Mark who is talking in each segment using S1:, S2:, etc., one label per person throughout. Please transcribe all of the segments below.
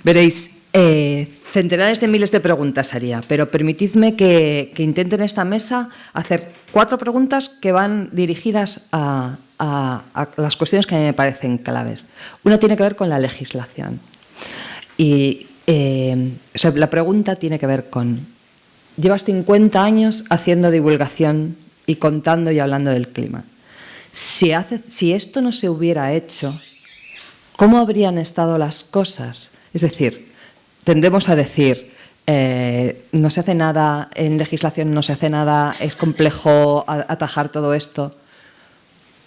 S1: Veréis, centenares de miles de preguntas haría, pero permitidme que intente en esta mesa hacer 4 preguntas que van dirigidas a las cuestiones que a mí me parecen claves. Una tiene que ver con la legislación. Y la pregunta tiene que ver con: llevas 50 años haciendo divulgación y contando y hablando del clima. Si esto no se hubiera hecho, ¿cómo habrían estado las cosas? Es decir, tendemos a decir, no se hace nada, en legislación no se hace nada, es complejo atajar todo esto,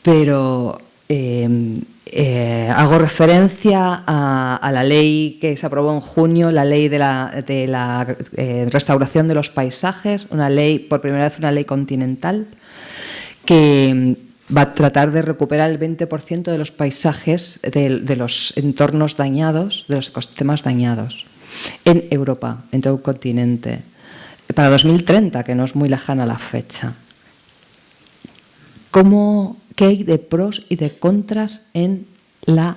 S1: pero hago referencia a la ley que se aprobó en junio, la ley de la restauración de los paisajes, una ley, por primera vez una ley continental, que va a tratar de recuperar el 20% de los paisajes, de los entornos dañados, de los ecosistemas dañados, en Europa, en todo el continente, para 2030, que no es muy lejana la fecha. ¿Qué hay de pros y de contras en la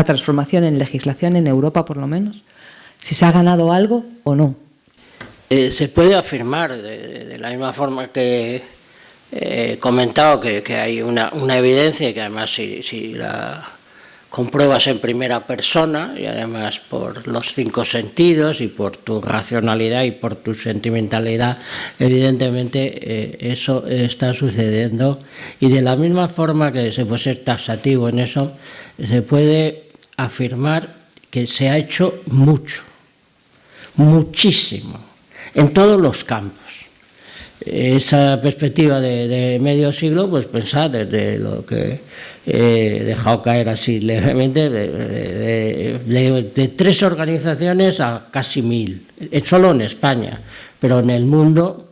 S1: transformación en legislación en Europa, por lo menos? ¿Si se ha ganado algo o no?
S2: Se puede afirmar, de la misma forma que he comentado, que hay una evidencia, y que además si la compruebas en primera persona, y además por los 5 sentidos y por tu racionalidad y por tu sentimentalidad, evidentemente eso está sucediendo. Y de la misma forma que se puede ser taxativo en eso, se puede afirmar que se ha hecho mucho, muchísimo, en todos los campos. Esa perspectiva de medio siglo, pues pensad desde lo que he dejado caer así levemente, de 3 organizaciones a casi 1000, solo en España, pero en el mundo,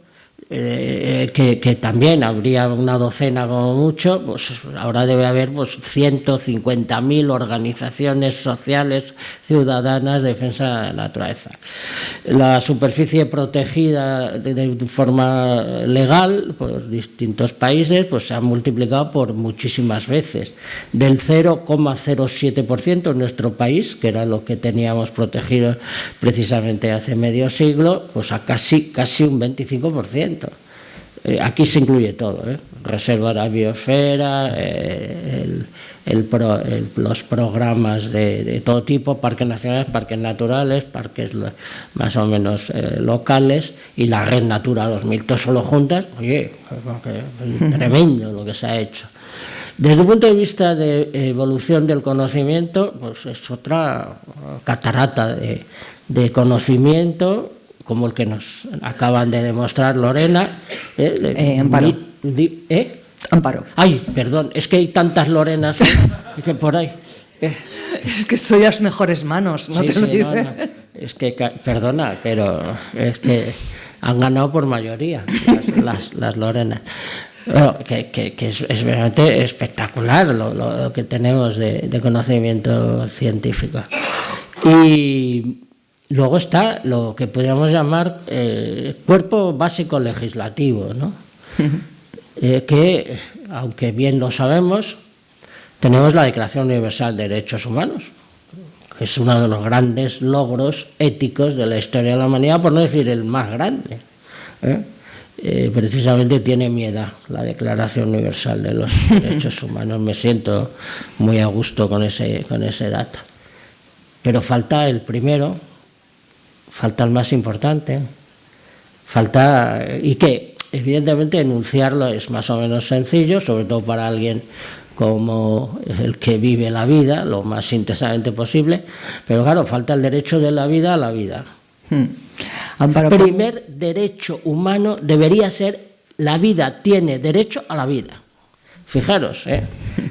S2: que también habría una docena como mucho, pues ahora debe haber pues 150.000 organizaciones sociales ciudadanas de defensa de la naturaleza. La superficie protegida de forma legal por distintos países pues se ha multiplicado por muchísimas veces, del 0,07% en nuestro país, que era lo que teníamos protegido precisamente hace medio siglo, pues a casi un 25%. Aquí se incluye todo, reserva de la biosfera, los programas de todo tipo, parques nacionales, parques naturales, parques más o menos locales, y la red Natura 2000, todo solo juntas. Oye, tremendo lo que se ha hecho. Desde el punto de vista de evolución del conocimiento, pues es otra catarata de conocimiento, como el que nos acaban de demostrar Lorena.
S1: Amparo. Amparo.
S2: Ay, perdón, es que hay tantas Lorenas que por ahí.
S1: Es que soy las mejores manos, no te olvides.
S2: No. Es que, perdona, pero han ganado por mayoría las Lorenas. Bueno, que es realmente espectacular lo que tenemos de conocimiento científico. Y luego está lo que podríamos llamar cuerpo básico legislativo, ¿no? Que, aunque bien lo sabemos, tenemos la Declaración Universal de Derechos Humanos, que es uno de los grandes logros éticos de la historia de la humanidad, por no decir el más grande. Precisamente tiene mi edad la Declaración Universal de los Derechos Humanos. Me siento muy a gusto con ese dato. Pero falta el primero, falta el más importante, y que evidentemente enunciarlo es más o menos sencillo, sobre todo para alguien como el que vive la vida lo más intensamente posible, pero claro, falta el derecho de la vida a la vida.
S1: Amparo,
S2: primer derecho humano debería ser: la vida tiene derecho a la vida. Fijaros,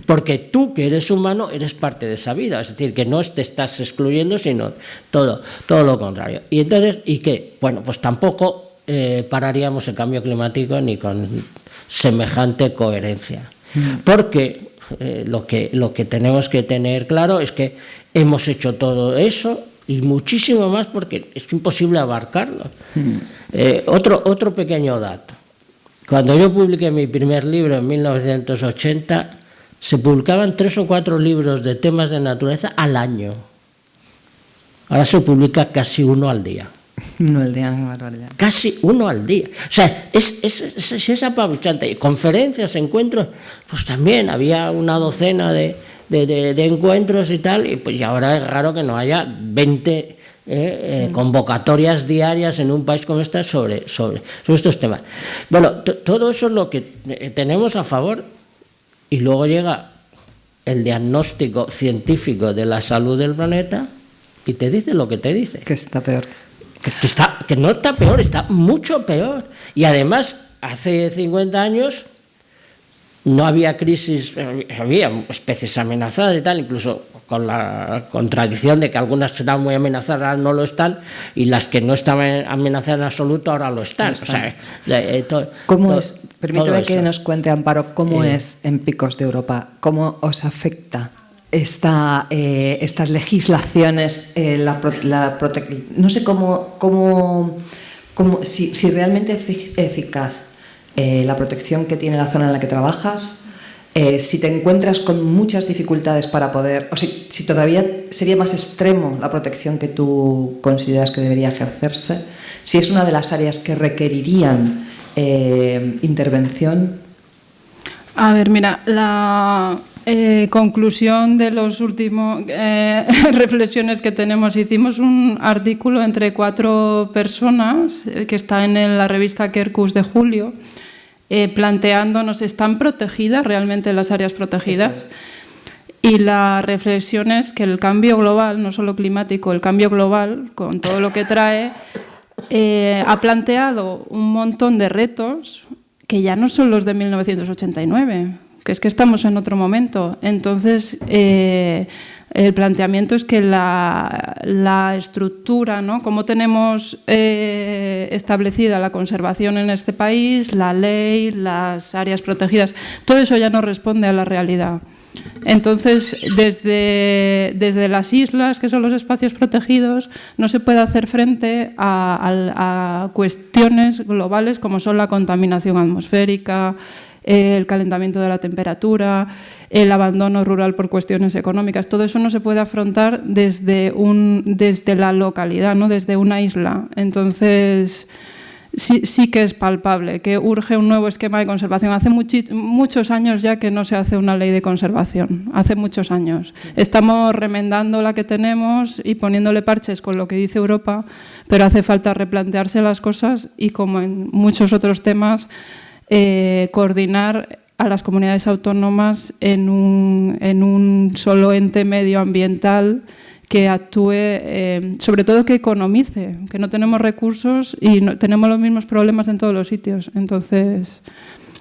S2: porque tú, que eres humano, eres parte de esa vida, es decir, que no te estás excluyendo, sino todo lo contrario. Y entonces, ¿y qué? Bueno, pues tampoco pararíamos el cambio climático ni con semejante coherencia, porque lo que tenemos que tener claro es que hemos hecho todo eso y muchísimo más, porque es imposible abarcarlo. Otro pequeño dato. Cuando yo publiqué mi primer libro en 1980, se publicaban 3 o 4 libros de temas de naturaleza al año. Ahora se publica casi uno al día.
S1: No el día, barbaridad.
S2: Casi uno al día. O sea, es apabullante. Conferencias, encuentros, pues también había una docena de encuentros y tal, y pues ahora es raro que no haya 20 convocatorias diarias en un país como este sobre estos temas. Bueno, todo eso es lo que tenemos a favor, y luego llega el diagnóstico científico de la salud del planeta y te dice lo que te dice.
S1: Que está peor.
S2: Que no está peor, está mucho peor. Y además, hace 50 años no había crisis, había especies amenazadas y tal, incluso con la contradicción de que algunas están muy amenazadas, ahora no lo están, y las que no estaban amenazadas en absoluto ahora lo están. O sea,
S1: ¿Cómo es? Permíteme que nos cuente, Amparo, cómo es en Picos de Europa, cómo os afecta estas legislaciones, no sé si realmente es eficaz la protección que tiene la zona en la que trabajas, si te encuentras con muchas dificultades para poder, o si todavía sería más extremo la protección que tú consideras que debería ejercerse, si es una de las áreas que requerirían intervención.
S3: A ver, mira, la conclusión de los últimos reflexiones que tenemos, hicimos un artículo entre 4 personas que está en la revista Quercus de julio, planteándonos, ¿están protegidas realmente las áreas protegidas? Y la reflexión es que el cambio global, no solo climático, el cambio global, con todo lo que trae, ha planteado un montón de retos que ya no son los de 1989, que es que estamos en otro momento. Entonces, el planteamiento es que la estructura, ¿no? Cómo tenemos establecida la conservación en este país, la ley, las áreas protegidas, todo eso ya no responde a la realidad. Entonces, desde las islas, que son los espacios protegidos, no se puede hacer frente a cuestiones globales como son la contaminación atmosférica, el calentamiento de la temperatura, el abandono rural por cuestiones económicas. Todo eso no se puede afrontar desde la localidad, ¿no? Desde una isla. Entonces, sí que es palpable que urge un nuevo esquema de conservación. Hace muchos años ya que no se hace una ley de conservación, hace muchos años. Estamos remendando la que tenemos y poniéndole parches con lo que dice Europa, pero hace falta replantearse las cosas y, como en muchos otros temas, coordinar a las comunidades autónomas en un solo ente medioambiental que actúe, sobre todo que economice, que no tenemos recursos y tenemos los mismos problemas en todos los sitios. Entonces,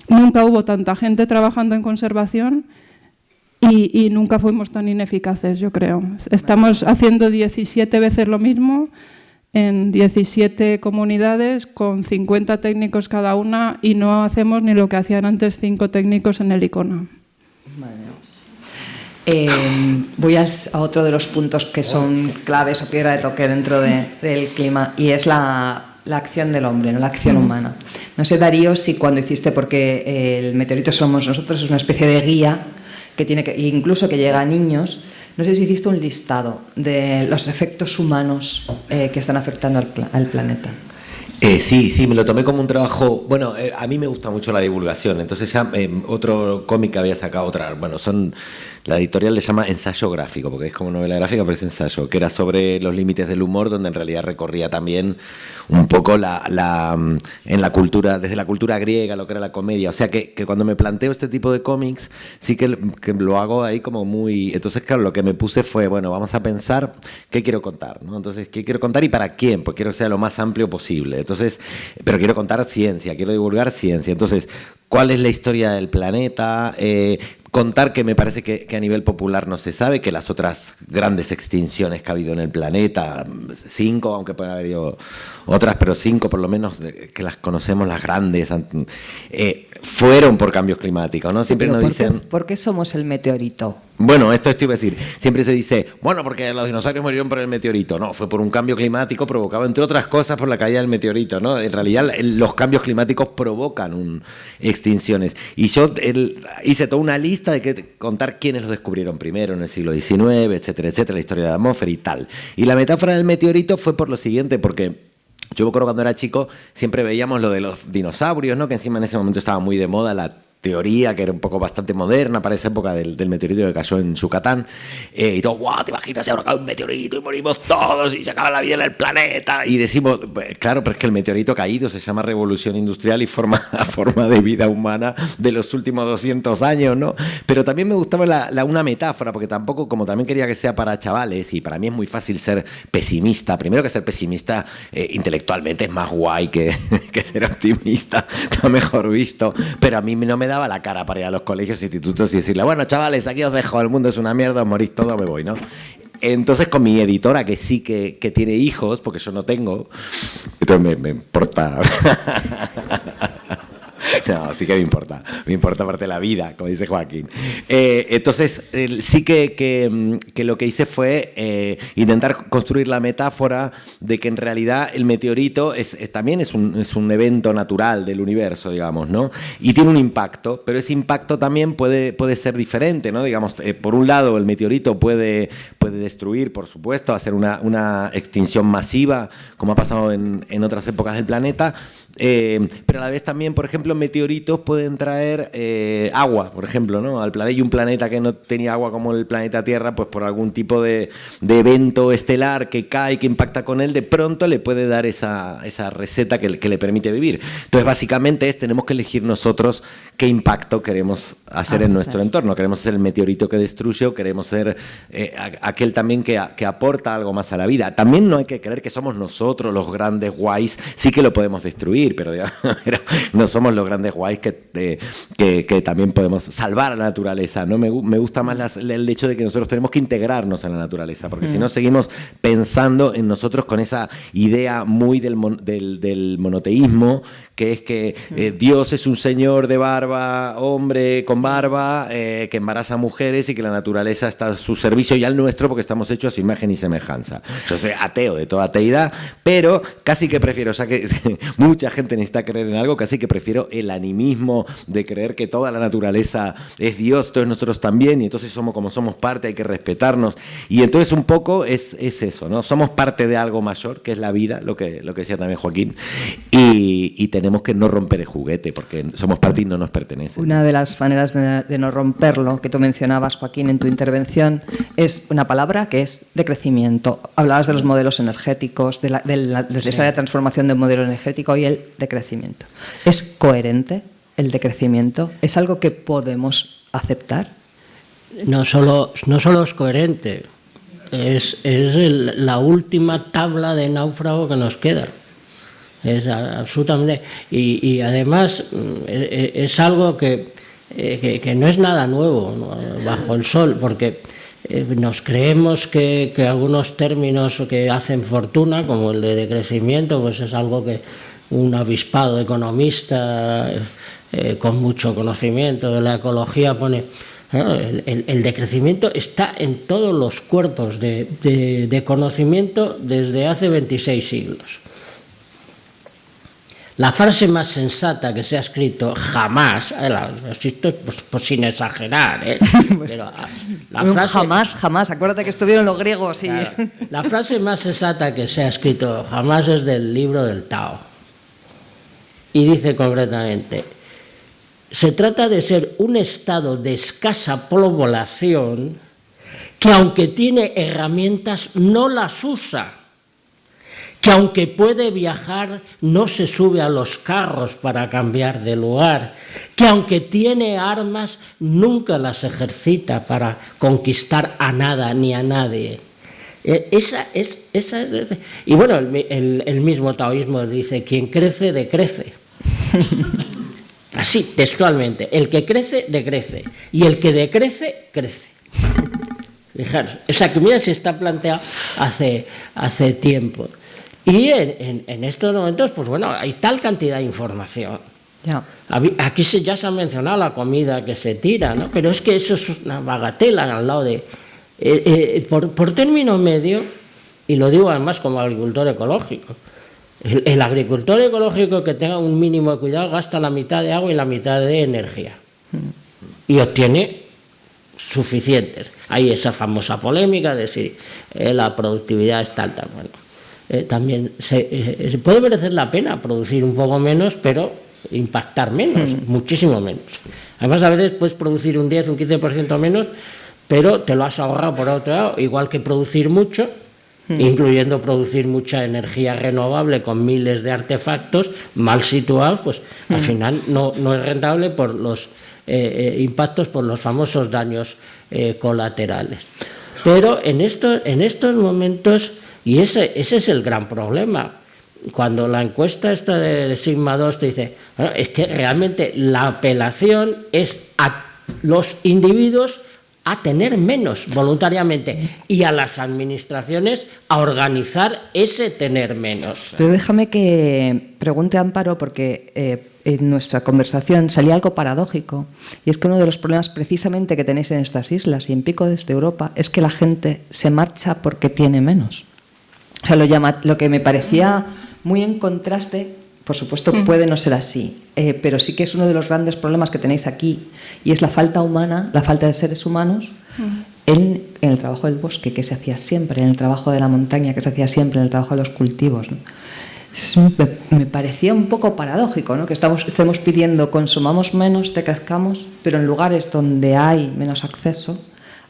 S3: nunca hubo tanta gente trabajando en conservación y nunca fuimos tan ineficaces, yo creo. Estamos haciendo 17 veces lo mismo en 17 comunidades con 50 técnicos cada una y no hacemos ni lo que hacían antes 5 técnicos en el ICONA.
S1: Voy a otro de los puntos que son claves o piedra de toque dentro del clima, y es la acción del hombre, no la acción humana. No sé, Darío, si cuando hiciste, porque el meteorito somos nosotros, es una especie de guía que tiene incluso que llega a niños. No sé si hiciste un listado de los efectos humanos que están afectando al planeta.
S4: Sí, me lo tomé como un trabajo. Bueno, a mí me gusta mucho la divulgación, entonces ya otro cómic que había sacado, la editorial le llama Ensayo Gráfico, porque es como novela gráfica, pero es ensayo, que era sobre los límites del humor, donde en realidad recorría también un poco en la cultura, desde la cultura griega, lo que era la comedia. O sea que cuando me planteo este tipo de cómics, sí que lo hago ahí como muy. Entonces, claro, lo que me puse fue, bueno, vamos a pensar qué quiero contar, ¿no? Entonces, ¿qué quiero contar y para quién? Pues quiero que sea lo más amplio posible. Entonces, pero quiero contar ciencia, quiero divulgar ciencia. Entonces, ¿cuál es la historia del planeta? Contar que me parece que a nivel popular no se sabe, que las otras grandes extinciones que ha habido en el planeta, 5, aunque pueden haber otras, pero 5 por lo menos, que las conocemos, las grandes, fueron por cambios climáticos, ¿no? Siempre nos dicen...
S1: ¿Por qué somos el meteorito?
S4: Bueno, esto iba a decir. Siempre se dice, bueno, porque los dinosaurios murieron por el meteorito. No, fue por un cambio climático provocado, entre otras cosas, por la caída del meteorito, ¿no? En realidad, los cambios climáticos provocan extinciones. Y yo hice toda una lista de contar quiénes los descubrieron primero en el siglo XIX, etcétera, etcétera, la historia de la atmósfera y tal. Y la metáfora del meteorito fue por lo siguiente, porque... Yo me acuerdo cuando era chico, siempre veíamos lo de los dinosaurios, ¿no? Que encima en ese momento estaba muy de moda la teoría, que era un poco bastante moderna para esa época del meteorito que cayó en Yucatán. Y todo, guau, ¿te imaginas si ahora cae un meteorito y morimos todos y se acaba la vida en el planeta? Y decimos, pues, claro, pero es que el meteorito caído se llama revolución industrial y forma de vida humana de los últimos 200 años, ¿no? Pero también me gustaba una metáfora, porque tampoco, como también quería que sea para chavales, y para mí es muy fácil ser pesimista. Primero que ser pesimista intelectualmente es más guay que ser optimista, está mejor visto. Pero a mí no me daba la cara para ir a los colegios e institutos y decirle, bueno, chavales, aquí os dejo, el mundo es una mierda, os morís todos, me voy, ¿no? Entonces con mi editora, que sí que tiene hijos, porque yo no tengo, entonces me importa... No, sí que me importa aparte la vida, como dice Joaquín. Entonces, sí que lo que hice fue intentar construir la metáfora de que en realidad el meteorito también es un evento natural del universo, digamos, ¿no? Y tiene un impacto, pero ese impacto también puede ser diferente, ¿no? Digamos, por un lado, el meteorito puede destruir, por supuesto, hacer una extinción masiva, como ha pasado en otras épocas del planeta, pero a la vez también, por ejemplo, meteoritos pueden traer agua, por ejemplo, ¿no? Al planeta, y un planeta que no tenía agua como el planeta Tierra, pues por algún tipo de evento estelar que cae, que impacta con él, de pronto le puede dar esa receta que le permite vivir. Entonces, básicamente tenemos que elegir nosotros qué impacto queremos hacer en nuestro entorno. Queremos ser el meteorito que destruye o queremos ser aquel también que aporta algo más a la vida. También no hay que creer que somos nosotros los grandes guays, sí que lo podemos destruir, pero no somos los grandes guays que también podemos salvar a la naturaleza, ¿no? Me gusta más el hecho de que nosotros tenemos que integrarnos en la naturaleza, porque si no seguimos pensando en nosotros con esa idea muy del monoteísmo, que es que Dios es un señor de barba, hombre con barba, que embaraza mujeres y que la naturaleza está a su servicio y al nuestro porque estamos hechos a su imagen y semejanza. Yo soy ateo de toda ateidad, pero casi que prefiero, ya que mucha gente necesita creer en algo, casi que prefiero el animismo de creer que toda la naturaleza es Dios, entonces nosotros también, y entonces somos parte, hay que respetarnos. Y entonces un poco es eso, ¿no? Somos parte de algo mayor, que es la vida, lo que decía también Joaquín, y tenemos que no romper el juguete, porque somos parte y no nos pertenece.
S1: Una de las maneras de no romperlo, que tú mencionabas, Joaquín, en tu intervención, es una palabra que es decrecimiento. Hablabas de los modelos energéticos, de la necesaria transformación de un modelo energético y el decrecimiento. ¿Es coherente el decrecimiento? ¿Es algo que podemos aceptar?
S2: No solo es coherente, es la última tabla de náufrago que nos queda. Es absolutamente, y además es algo que no es nada nuevo, ¿no?, bajo el sol, porque nos creemos que algunos términos que hacen fortuna, como el de decrecimiento, pues es algo que un avispado economista con mucho conocimiento de la ecología pone. El decrecimiento está en todos los cuerpos de conocimiento desde hace 26 siglos. La frase más sensata que se ha escrito jamás, esto pues sin exagerar, pero la frase,
S1: jamás, acuérdate que estuvieron los griegos. Y...
S2: Claro, la frase más sensata que se ha escrito jamás es del libro del Tao. Y dice concretamente, se trata de ser un estado de escasa población que aunque tiene herramientas no las usa, que aunque puede viajar no se sube a los carros para cambiar de lugar, que aunque tiene armas nunca las ejercita para conquistar a nada ni a nadie. Y bueno, el mismo taoísmo dice, quien crece, decrece. Así, textualmente, el que crece, decrece, y el que decrece, crece. Fijaros, esa comida se está planteada hace tiempo. Y en estos momentos, pues bueno, hay tal cantidad de información
S1: Ya.
S2: Aquí ya se ha mencionado la comida que se tira, ¿no? Pero es que eso es una bagatela al lado de... por término medio, y lo digo además como agricultor ecológico, el agricultor ecológico que tenga un mínimo de cuidado gasta la mitad de agua y la mitad de energía. Y obtiene suficientes. Hay esa famosa polémica de si la productividad es tal. Bueno, también se puede merecer la pena producir un poco menos, pero impactar menos, muchísimo menos. Además, a veces puedes producir un 10, un 15% menos, pero te lo has ahorrado por otro lado, igual que producir mucho, incluyendo producir mucha energía renovable con miles de artefactos mal situados, pues al final no es rentable por los impactos, por los famosos daños colaterales. Pero en estos momentos, y ese es el gran problema, cuando la encuesta esta de Sigma 2 te dice, bueno, es que realmente la apelación es a los individuos a tener menos voluntariamente y a las administraciones a organizar ese tener menos.
S1: Pero déjame que pregunte a Amparo, porque en nuestra conversación salía algo paradójico, y es que uno de los problemas precisamente que tenéis en estas islas y en Pico desde Europa es que la gente se marcha porque tiene menos. O sea, lo que me parecía muy en contraste, por supuesto puede no ser así, pero sí que es uno de los grandes problemas que tenéis aquí, y es la falta humana, la falta de seres humanos en el trabajo del bosque, que se hacía siempre, en el trabajo de la montaña, que se hacía siempre, en el trabajo de los cultivos, ¿no? Me parecía un poco paradójico, ¿no? Que estemos pidiendo consumamos menos, decrezcamos, pero en lugares donde hay menos acceso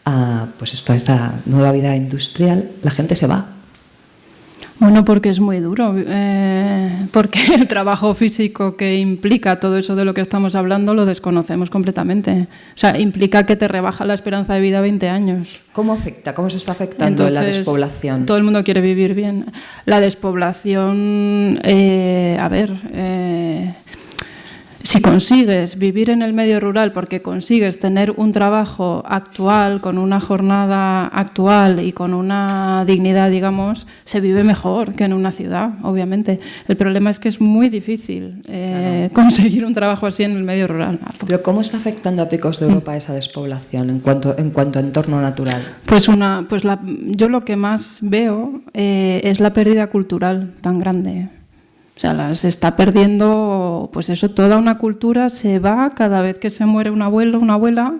S1: a esta nueva vida industrial, la gente se va.
S3: Bueno, porque es muy duro, porque el trabajo físico que implica todo eso de lo que estamos hablando lo desconocemos completamente. O sea, implica que te rebaja la esperanza de vida a 20 años.
S1: ¿Cómo afecta? ¿Cómo se está afectando? Entonces, la despoblación?
S3: Todo el mundo quiere vivir bien. La despoblación, si consigues vivir en el medio rural porque consigues tener un trabajo actual, con una jornada actual y con una dignidad, digamos, se vive mejor que en una ciudad, obviamente. El problema es que es muy difícil conseguir un trabajo así en el medio rural.
S1: ¿Pero cómo está afectando a Picos de Europa esa despoblación en cuanto a entorno natural?
S3: Yo lo que más veo es la pérdida cultural tan grande. O sea, se está perdiendo, pues eso, toda una cultura se va cada vez que se muere un abuelo, una abuela,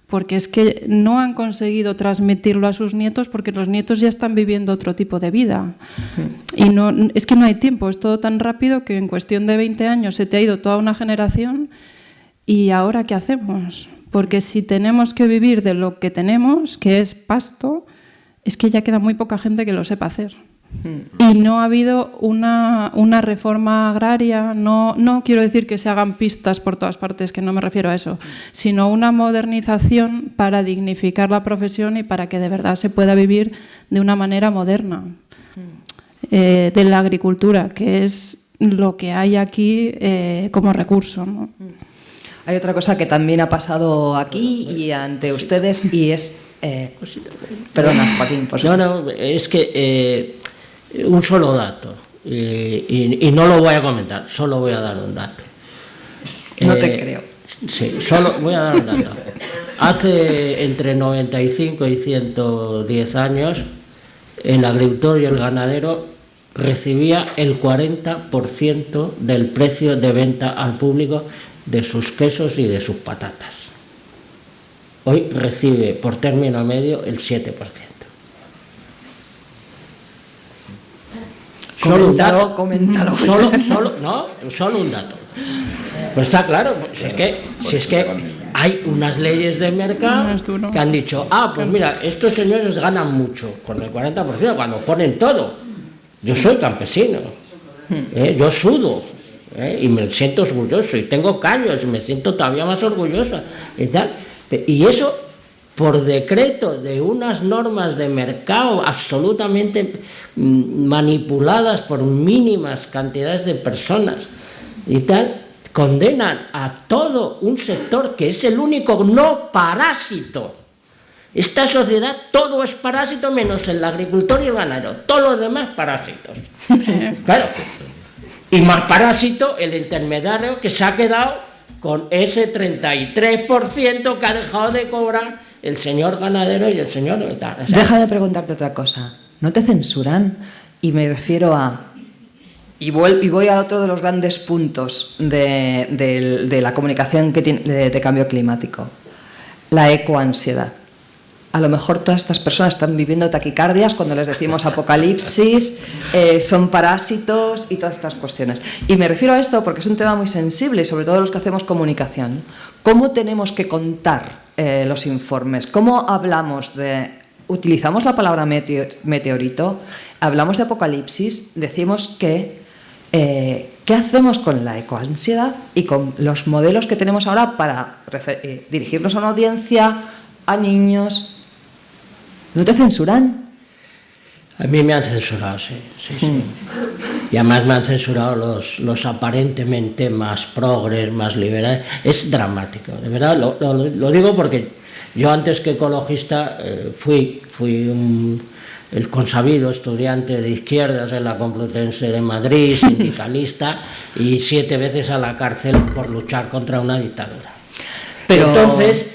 S3: porque es que no han conseguido transmitirlo a sus nietos porque los nietos ya están viviendo otro tipo de vida. Y es que no hay tiempo, es todo tan rápido que en cuestión de 20 años se te ha ido toda una generación y ¿ahora qué hacemos? Porque si tenemos que vivir de lo que tenemos, que es pasto, es que ya queda muy poca gente que lo sepa hacer. Y no ha habido una reforma agraria, no quiero decir que se hagan pistas por todas partes, que no me refiero a eso, sino una modernización para dignificar la profesión y para que de verdad se pueda vivir de una manera moderna de la agricultura, que es lo que hay aquí como recurso, ¿no?
S1: Hay otra cosa que también ha pasado aquí y ante ustedes y es... perdona, Joaquín, por supuesto.
S2: No, es que... un solo dato, y no lo voy a comentar, solo voy a dar un dato.
S1: No te creo.
S2: Sí, solo voy a dar un dato. Hace entre 95 y 110 años, el agricultor y el ganadero recibía el 40% del precio de venta al público de sus quesos y de sus patatas. Hoy recibe por término medio el 7%.
S1: Coméntalo.
S2: Solo un dato. Pues está claro, si es que hay unas leyes de mercado que han dicho, pues mira, estos señores ganan mucho con el 40% cuando ponen todo. Yo soy campesino, yo sudo, y me siento orgulloso y tengo callos y me siento todavía más orgullosa y tal. Y eso por decreto de unas normas de mercado absolutamente manipuladas por mínimas cantidades de personas y tal, condenan a todo un sector que es el único no parásito. Esta sociedad todo es parásito menos el agricultor y el ganadero, todos los demás parásitos. Claro. Y más parásito el intermediario que se ha quedado con ese 33% que ha dejado de cobrar el señor ganadero y el señor... O sea,
S1: deja de preguntarte otra cosa. ¿No te censuran? Y me refiero a... Y voy a otro de los grandes puntos de la comunicación que tiene, de cambio climático. La ecoansiedad. A lo mejor todas estas personas están viviendo taquicardias cuando les decimos apocalipsis, son parásitos y todas estas cuestiones. Y me refiero a esto porque es un tema muy sensible, sobre todo los que hacemos comunicación. ¿Cómo tenemos que contar los informes? ¿Cómo hablamos de... Utilizamos la palabra meteorito, hablamos de apocalipsis, decimos que... ¿qué hacemos con la ecoansiedad y con los modelos que tenemos ahora para dirigirnos a una audiencia, a niños? ¿No te censuran?
S2: A mí me han censurado, sí. Y además me han censurado los aparentemente más progres, más liberales. Es dramático, de verdad, lo digo porque yo antes que ecologista fui el consabido estudiante de izquierdas en la Complutense de Madrid, sindicalista, y 7 veces a la cárcel por luchar contra una dictadura. Pero entonces...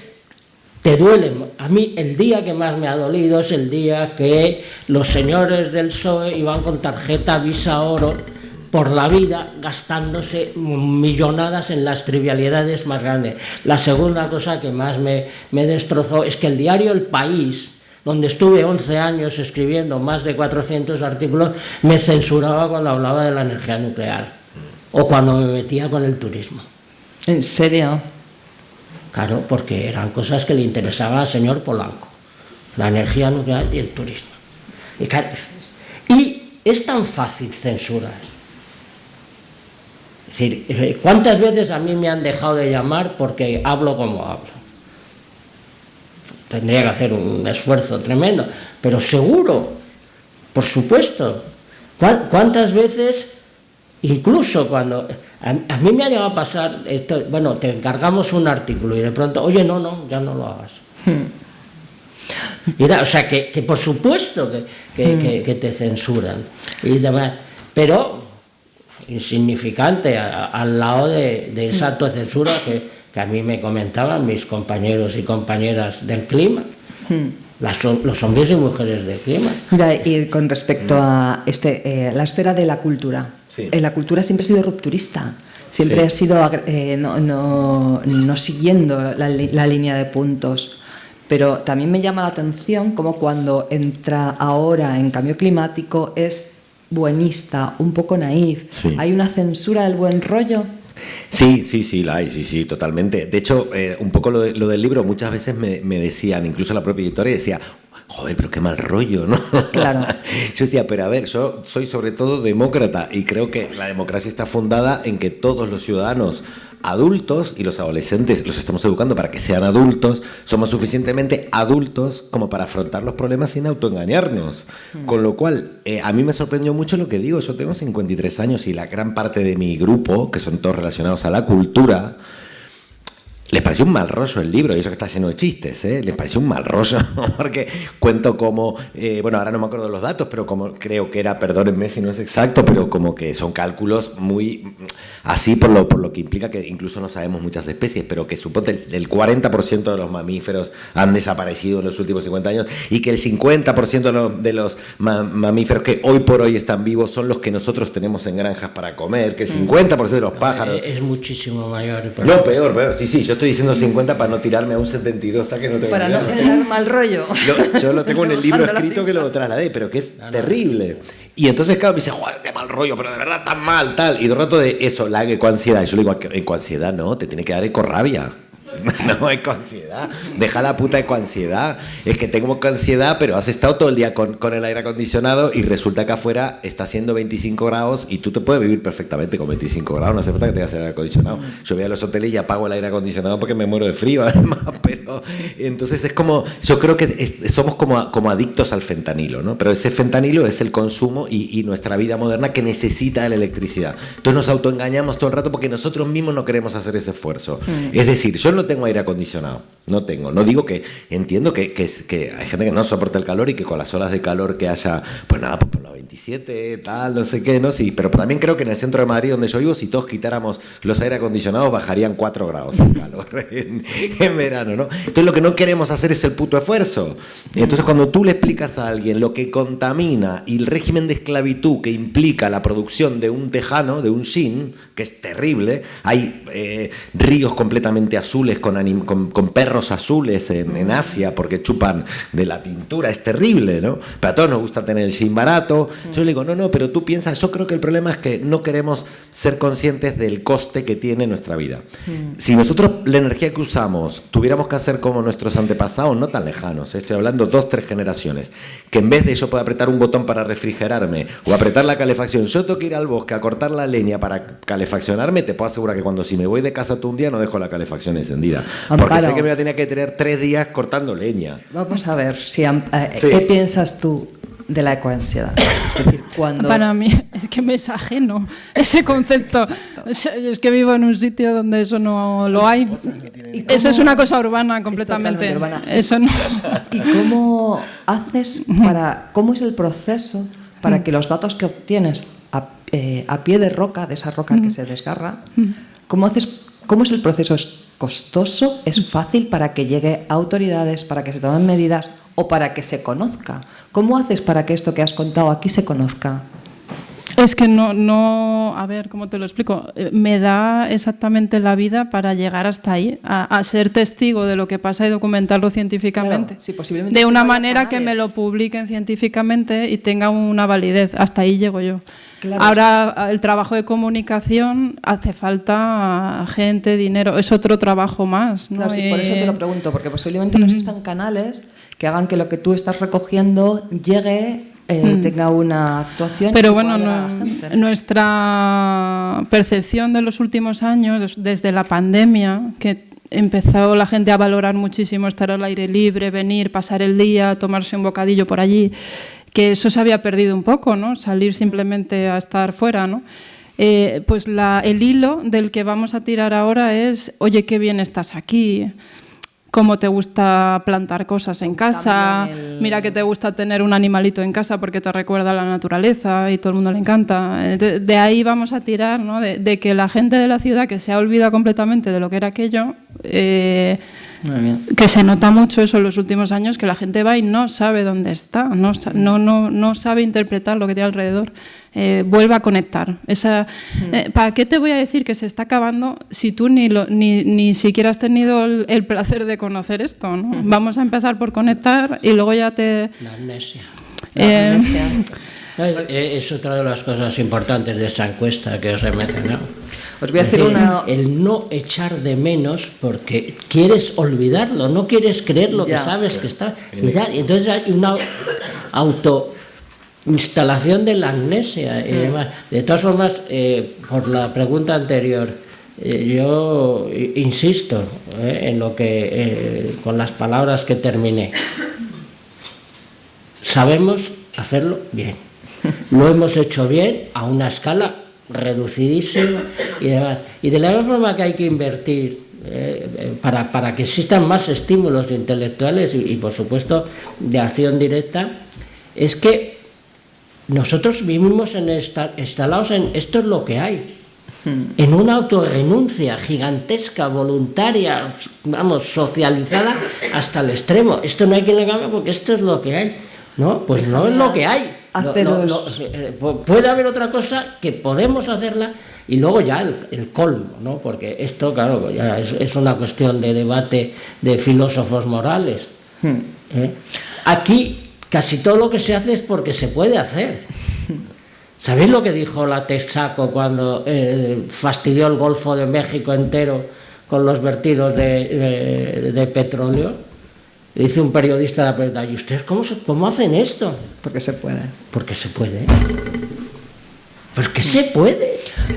S2: te duele. A mí el día que más me ha dolido es el día que los señores del PSOE iban con tarjeta Visa Oro por la vida gastándose millonadas en las trivialidades más grandes. La segunda cosa que más me destrozó es que el diario El País, donde estuve 11 años escribiendo más de 400 artículos, me censuraba cuando hablaba de la energía nuclear o cuando me metía con el turismo.
S1: ¿En serio?
S2: Claro, porque eran cosas que le interesaban al señor Polanco, la energía nuclear y el turismo. Y, claro, y es tan fácil censurar. Es decir, ¿cuántas veces a mí me han dejado de llamar porque hablo como hablo? Tendría que hacer un esfuerzo tremendo, pero seguro, por supuesto. ¿Cuántas veces... Incluso cuando a mí me ha llegado a pasar esto, bueno, te encargamos un artículo y de pronto, oye, no, ya no lo hagas. Y o sea, que por supuesto que te censuran. Y demás, pero insignificante al lado de esa autocensura que a mí me comentaban mis compañeros y compañeras del clima. Los hombres y mujeres del clima.
S1: Ya, y con respecto a la esfera de la cultura, sí. La cultura siempre ha sido rupturista, siempre ha sido no siguiendo la línea de puntos, pero también me llama la atención como cuando entra ahora en cambio climático es buenista, un poco naif. Sí. ¿Hay una censura del buen rollo?
S4: Sí, la hay, sí, totalmente. De hecho, un poco lo del libro, muchas veces me decían, incluso la propia editora decía, joder, pero qué mal rollo, ¿no?
S1: Claro.
S4: Yo decía, pero a ver, yo soy sobre todo demócrata y creo que la democracia está fundada en que todos los ciudadanos adultos y los adolescentes los estamos educando para que sean adultos, somos suficientemente adultos como para afrontar los problemas sin autoengañarnos. Con lo cual, a mí me sorprendió mucho lo que digo, yo tengo 53 años y la gran parte de mi grupo, que son todos relacionados a la cultura, les pareció un mal rollo el libro, y eso que está lleno de chistes, les pareció un mal rollo, porque cuento como, bueno, ahora no me acuerdo de los datos, pero como creo que era, perdónenme si no es exacto, pero como que son cálculos muy así por lo que implica que incluso no sabemos muchas especies, pero que suponte el 40% de los mamíferos han desaparecido en los últimos 50 años y que el 50% de los mamíferos que hoy por hoy están vivos son los que nosotros tenemos en granjas para comer, que el 50% de los pájaros...
S2: Es muchísimo mayor.
S4: No, peor, sí, yo estoy diciendo 50 para no tirarme a un 72 hasta que no te
S1: para no generar mal rollo.
S4: Yo lo tengo en el libro escrito que lo trasladé, pero que es terrible. Y entonces, claro, me dice, joder, qué mal rollo, pero de verdad tan mal, tal. Y de rato de eso, la ecoansiedad. Y yo le digo, ecoansiedad no, te tiene que dar ecorrabia. No, ecoansiedad. Deja la puta ecoansiedad. Es que tengo ecoansiedad, pero has estado todo el día con el aire acondicionado y resulta que afuera está haciendo 25 grados y tú te puedes vivir perfectamente con 25 grados. No hace falta que tengas el aire acondicionado. Yo voy a los hoteles y apago el aire acondicionado porque me muero de frío, además. Pero entonces es como, yo creo que somos como adictos al fentanilo, ¿no? Pero ese fentanilo es el consumo y nuestra vida moderna que necesita de la electricidad. Entonces nos autoengañamos todo el rato porque nosotros mismos no queremos hacer ese esfuerzo. Es decir, yo no tengo aire acondicionado, no digo que entiendo que hay gente que no soporta el calor y que con las olas de calor que haya, pues nada, pues por la 27, tal, no sé qué, ¿no? Sí, pero también creo que en el centro de Madrid, donde yo vivo, si todos quitáramos los aire acondicionados, bajarían 4 grados el calor en verano, ¿no? Entonces lo que no queremos hacer es el puto esfuerzo. Entonces cuando tú le explicas a alguien lo que contamina y el régimen de esclavitud que implica la producción de un tejano, de un shin, que es terrible, hay ríos completamente azules con perros azules en Asia porque chupan de la pintura, es terrible, ¿no? Pero a todos nos gusta tener el shin barato. Yo le digo, no, pero tú piensas, yo creo que el problema es que no queremos ser conscientes del coste que tiene nuestra vida. Si nosotros la energía que usamos tuviéramos que hacer como nuestros antepasados, no tan lejanos, estoy hablando 2-3 generaciones, que en vez de yo poder apretar un botón para refrigerarme o apretar la calefacción, yo tengo que ir al bosque a cortar la leña para calefaccionarme, te puedo asegurar que si me voy de casa todo un día no dejo la calefacción encendida.
S1: Amparo,
S4: porque sé que me voy a tener que tener 3 días cortando leña.
S1: Vamos a ver,
S4: Sí.
S1: ¿qué piensas tú de la ecoansiedad? Es decir, cuando...
S3: Para mí es que me es ajeno ese concepto. Es que vivo en un sitio donde eso no lo hay. Eso es una cosa urbana completamente.
S1: Es totalmente urbana.
S3: Eso no.
S1: ¿Y cómo haces cómo es el proceso para que los datos que obtienes a pie de roca, de esa roca que se desgarra, cómo es el proceso? ¿Es costoso? ¿Es fácil para que llegue a autoridades, para que se tomen medidas o para que se conozca? ¿Cómo haces para que esto que has contado aquí se conozca?
S3: Es que no, a ver, ¿cómo te lo explico? Me da exactamente la vida para llegar hasta ahí, a ser testigo de lo que pasa y documentarlo científicamente.
S1: Claro, sí, posiblemente
S3: de una
S1: haya
S3: manera que me lo
S1: canales.
S3: publiquen científicamente y tenga una validez. Hasta ahí llego yo.
S1: Claro.
S3: Ahora, el trabajo de comunicación hace falta gente, dinero, es otro trabajo más, ¿no?
S1: Claro, sí, por eso te lo pregunto, porque posiblemente no existan canales que hagan que lo que tú estás recogiendo llegue, tenga una actuación.
S3: Pero
S1: y
S3: bueno,
S1: pueda llegar a la gente, ¿no?
S3: nuestra percepción de los últimos años, desde la pandemia, que empezó la gente a valorar muchísimo estar al aire libre, venir, pasar el día, tomarse un bocadillo por allí, que eso se había perdido un poco, ¿no? Salir simplemente a estar fuera, ¿no? Pues el hilo del que vamos a tirar ahora es, oye, qué bien estás aquí, cómo te gusta plantar cosas en casa, mira que te gusta tener un animalito en casa porque te recuerda a la naturaleza y todo el mundo le encanta. Entonces, de ahí vamos a tirar, ¿no? de que la gente de la ciudad que se ha olvidado completamente de lo que era aquello,
S1: Muy bien.
S3: que se nota mucho eso en los últimos años, que la gente va y no sabe dónde está, no sabe interpretar lo que tiene alrededor. Vuelve a conectar. ¿Para qué te voy a decir que se está acabando si tú ni siquiera has tenido el placer de conocer esto, ¿no? Vamos a empezar por conectar y luego ya te...
S2: La amnesia.
S1: La amnesia.
S2: Es otra de las cosas importantes de esta encuesta que os he mencionado.
S1: Os voy a hacer
S2: Es decir,
S1: una...
S2: el no echar de menos porque quieres olvidarlo, no quieres creer lo
S1: Ya.
S2: que sabes que está. Y entonces hay una instalación de la amnesia y demás. De todas formas, por la pregunta anterior, yo insisto en lo que con las palabras que terminé. Sabemos hacerlo bien. Lo hemos hecho bien a una escala reducidísima y demás. Y de la misma forma que hay que invertir para que existan más estímulos intelectuales y por supuesto de acción directa, es que nosotros vivimos instalados en esto es lo que hay, en una autorrenuncia gigantesca, voluntaria, vamos, socializada hasta el extremo. Esto no hay quien le cambie porque esto es lo que hay. No, pues no es lo que hay. Puede haber otra cosa que podemos hacerla y luego ya el colmo, ¿no? Porque esto, claro, ya es una cuestión de debate de filósofos morales. Aquí casi todo lo que se hace es porque se puede hacer. ¿Sabéis lo que dijo la Texaco cuando fastidió el Golfo de México entero con los vertidos de petróleo? Dice un periodista de la pregunta, ¿y ustedes cómo hacen esto?
S1: Porque se puede.
S2: Porque se puede. Porque se puede.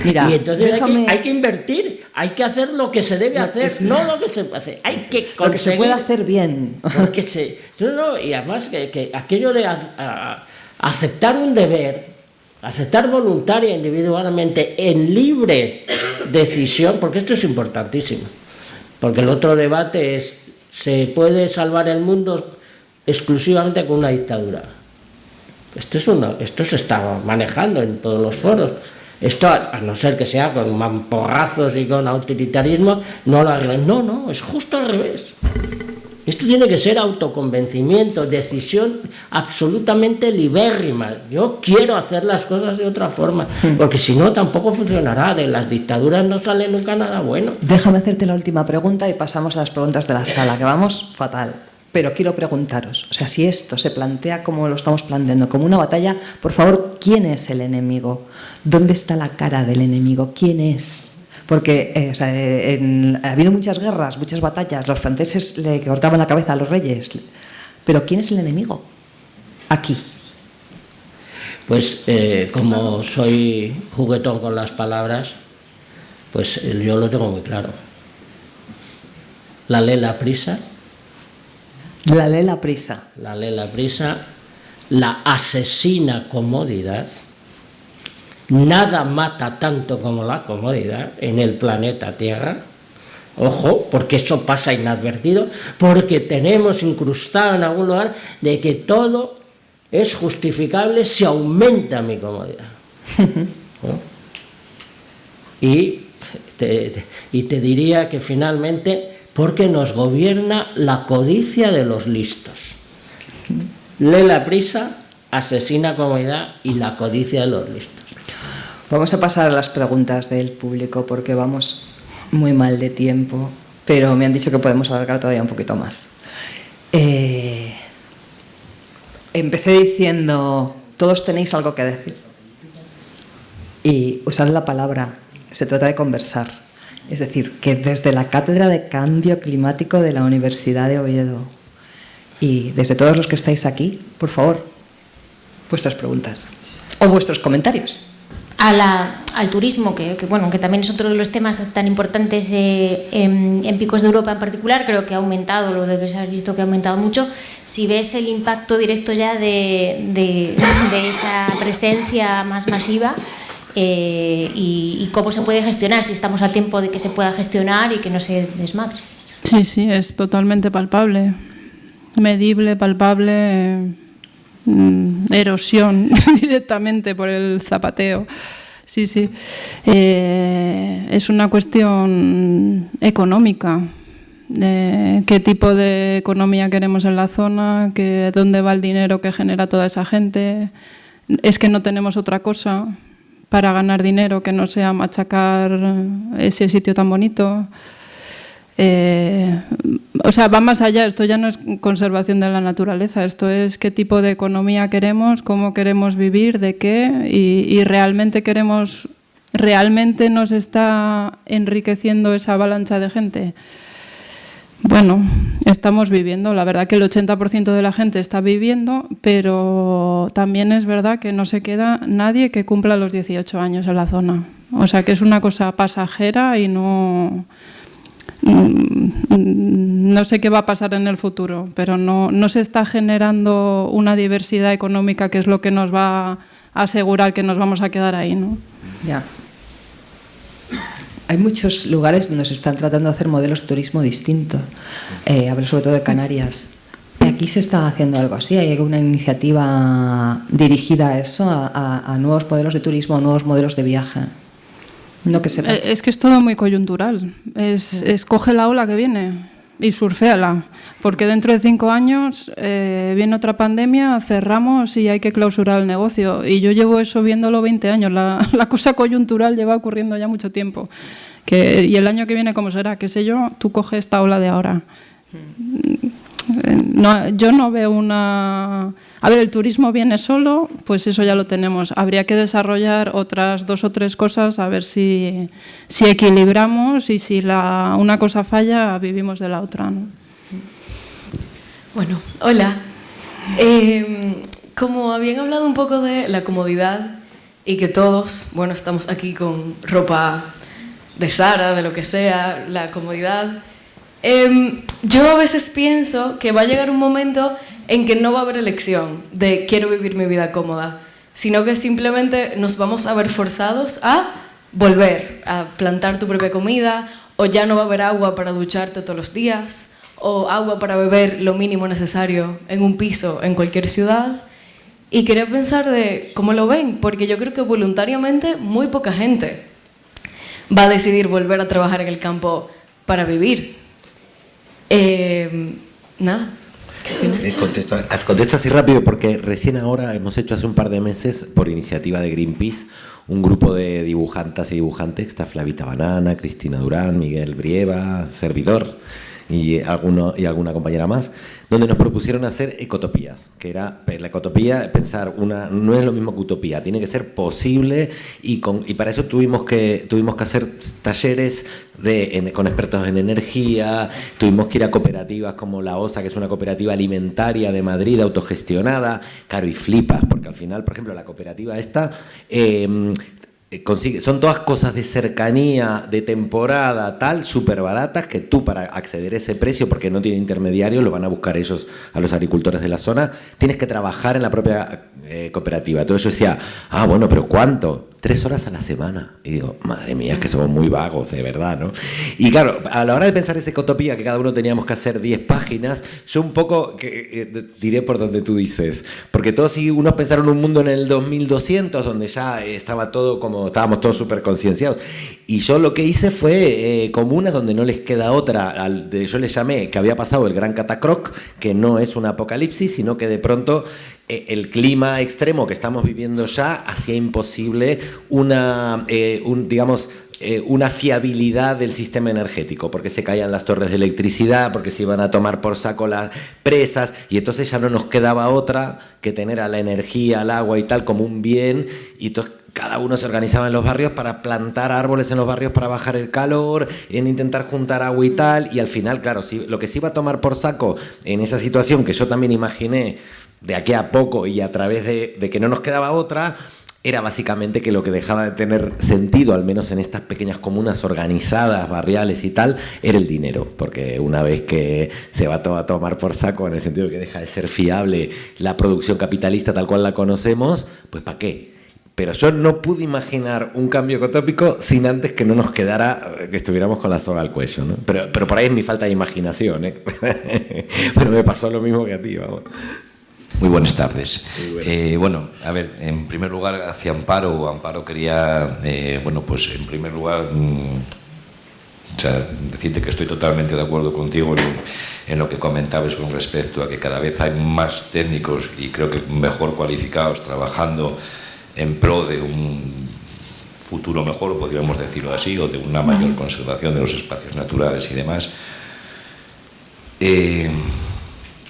S1: Mira,
S2: y entonces
S1: déjame...
S2: hay que invertir, hay que hacer lo que se debe hacer, no lo que se hace. Hay que conseguir.
S1: Lo que se puede hacer bien.
S2: Y además que aquello de aceptar un deber, aceptar voluntaria, individualmente, en libre decisión, porque esto es importantísimo. Porque el otro debate es, ¿se puede salvar el mundo exclusivamente con una dictadura? Esto se está manejando en todos los foros. Esto, a no ser que sea con mamporrazos y con autoritarismo, no lo arreglan. No, es justo al revés. Esto tiene que ser autoconvencimiento, decisión absolutamente libérrima. Yo quiero hacer las cosas de otra forma, porque si no tampoco funcionará. De las dictaduras no sale nunca nada bueno.
S1: Déjame hacerte la última pregunta y pasamos a las preguntas de la sala, que vamos fatal. Pero quiero preguntaros, o sea, si esto se plantea como lo estamos planteando, como una batalla, por favor, ¿quién es el enemigo? ¿Dónde está la cara del enemigo? ¿Quién es? Porque ha habido muchas guerras, muchas batallas, los franceses le cortaban la cabeza a los reyes, pero ¿quién es el enemigo? Aquí.
S2: Pues como soy juguetón con las palabras, pues yo lo tengo muy claro. La lela prisa.
S1: La lela prisa.
S2: La lela prisa, la asesina comodidad. Nada mata tanto como la comodidad en el planeta Tierra. Ojo, porque eso pasa inadvertido, porque tenemos incrustado en algún lugar de que todo es justificable si aumenta mi comodidad. ¿No? Y te diría que finalmente, porque nos gobierna la codicia de los listos. Lee la prisa, asesina comodidad y la codicia de los listos.
S1: Vamos a pasar a las preguntas del público porque vamos muy mal de tiempo, pero me han dicho que podemos alargar todavía un poquito más. Empecé diciendo, todos tenéis algo que decir. Y usad la palabra, se trata de conversar. Es decir, que desde la Cátedra de Cambio Climático de la Universidad de Oviedo y desde todos los que estáis aquí, por favor, vuestras preguntas o vuestros comentarios.
S5: Al turismo, que también es otro de los temas tan importantes en Picos de Europa en particular, creo que ha aumentado, lo debes haber visto que ha aumentado mucho. Si ves el impacto directo ya de esa presencia más masiva y cómo se puede gestionar, si estamos a tiempo de que se pueda gestionar y que no se desmadre.
S3: Sí, es totalmente palpable, medible, palpable. Erosión directamente por el zapateo. Sí. Es una cuestión económica. ¿Qué tipo de economía queremos en la zona? ¿Dónde va el dinero que genera toda esa gente? Es que no tenemos otra cosa para ganar dinero que no sea machacar ese sitio tan bonito. Va más allá, esto ya no es conservación de la naturaleza, esto es qué tipo de economía queremos, cómo queremos vivir, de qué, y realmente nos está enriqueciendo esa avalancha de gente. Bueno, estamos viviendo, la verdad que el 80% de la gente está viviendo, pero también es verdad que no se queda nadie que cumpla los 18 años en la zona. O sea que es una cosa pasajera y no sé qué va a pasar en el futuro, pero no se está generando una diversidad económica que es lo que nos va a asegurar que nos vamos a quedar ahí, ¿no?
S1: Ya. Hay muchos lugares donde se están tratando de hacer modelos de turismo distintos. Hablo sobre todo de Canarias. Aquí se está haciendo algo así. Hay una iniciativa dirigida a eso, a nuevos modelos de turismo, a nuevos modelos de viaje. No que sepa.
S3: Es que es todo muy coyuntural. Coge la ola que viene y surféala. Porque dentro de 5 años viene otra pandemia, cerramos y hay que clausurar el negocio. Y yo llevo eso viéndolo 20 años. La cosa coyuntural lleva ocurriendo ya mucho tiempo. Y el año que viene, ¿cómo será? ¿Qué sé yo? Tú coge esta ola de ahora. Yo no veo una... A ver, el turismo viene solo, pues eso ya lo tenemos. Habría que desarrollar otras 2 o 3 cosas a ver si equilibramos y si una cosa falla, vivimos de la otra, ¿no?
S6: Bueno, hola. Como habían hablado un poco de la comodidad y que todos, estamos aquí con ropa de Zara, de lo que sea, la comodidad... yo a veces pienso que va a llegar un momento en que no va a haber elección de quiero vivir mi vida cómoda, sino que simplemente nos vamos a ver forzados a volver a plantar tu propia comida, o ya no va a haber agua para ducharte todos los días, o agua para beber lo mínimo necesario en un piso en cualquier ciudad, Y quería pensar de cómo lo ven, porque yo creo que voluntariamente muy poca gente va a decidir volver a trabajar en el campo para vivir. Nada.
S4: Contesto así rápido porque recién ahora hemos hecho hace un par de meses, por iniciativa de Greenpeace, un grupo de dibujantas y dibujantes, está Flavita Banana, Cristina Durán, Miguel Brieva, servidor y alguna compañera más, donde nos propusieron hacer ecotopías, que era la ecotopía, pensar no es lo mismo que utopía, tiene que ser posible y para eso tuvimos que hacer talleres con expertos en energía, tuvimos que ir a cooperativas como la OSA, que es una cooperativa alimentaria de Madrid, autogestionada, claro, y flipas, porque al final, por ejemplo, la cooperativa esta son todas cosas de cercanía, de temporada, tal, súper baratas, que tú para acceder a ese precio, porque no tiene intermediarios, lo van a buscar ellos a los agricultores de la zona, tienes que trabajar en la propia cooperativa. Entonces yo decía, bueno, pero ¿cuánto? 3 horas a la semana. Y digo, madre mía, es que somos muy vagos, de verdad, ¿no? Y claro, a la hora de pensar esa ecotopía, que cada uno teníamos que hacer 10 páginas, yo un poco diré por donde tú dices. Porque todos unos pensaron un mundo en el 2200, donde ya estaba todo como, estábamos todos súper concienciados. Y yo lo que hice fue comunas donde no les queda otra. Yo les llamé que había pasado el gran catacroc, que no es un apocalipsis, sino que de pronto el clima extremo que estamos viviendo ya hacía imposible una fiabilidad del sistema energético, porque se caían las torres de electricidad, porque se iban a tomar por saco las presas, y entonces ya no nos quedaba otra que tener a la energía, al agua y tal como un bien, y entonces cada uno se organizaba en los barrios para plantar árboles en los barrios para bajar el calor, en intentar juntar agua y tal, y al final, claro, lo que se iba a tomar por saco en esa situación que yo también imaginé de aquí a poco y a través de que no nos quedaba otra, era básicamente que lo que dejaba de tener sentido, al menos en estas pequeñas comunas organizadas, barriales y tal, era el dinero, porque una vez que se va todo a tomar por saco, en el sentido de que deja de ser fiable la producción capitalista tal cual la conocemos, pues ¿para qué? Pero yo no pude imaginar un cambio ecotópico sin antes que no nos quedara, que estuviéramos con la soga al cuello, ¿no? Pero por ahí es mi falta de imaginación, ¿eh? Bueno, me pasó lo mismo que a ti, vamos.
S7: Muy buenas tardes.
S4: Muy buenas.
S7: Bueno, a ver, en primer lugar, hacia Amparo. Amparo quería, pues en primer lugar, decirte que estoy totalmente de acuerdo contigo en lo que comentabas con respecto a que cada vez hay más técnicos y creo que mejor cualificados trabajando en pro de un futuro mejor, podríamos decirlo así, o de una mayor conservación de los espacios naturales y demás.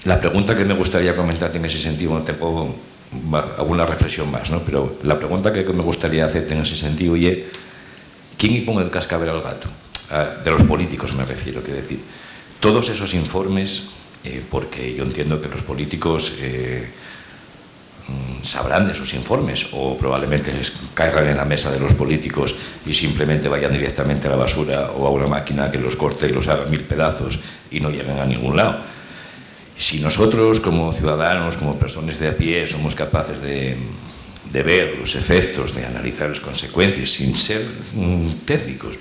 S7: La pregunta que me gustaría comentarte en ese sentido, no tengo alguna reflexión más, ¿no? Pero la pregunta que me gustaría hacerte en ese sentido es ¿quién y pone el cascabel al gato? De los políticos me refiero, quiero decir. Todos esos informes, porque yo entiendo que los políticos sabrán de esos informes o probablemente les caigan en la mesa de los políticos y simplemente vayan directamente a la basura o a una máquina que los corte y los haga 1000 pedazos y no lleguen a ningún lado. Si nosotros como ciudadanos, como personas de a pie, somos capaces de ver los efectos, de analizar las consecuencias sin ser técnicos,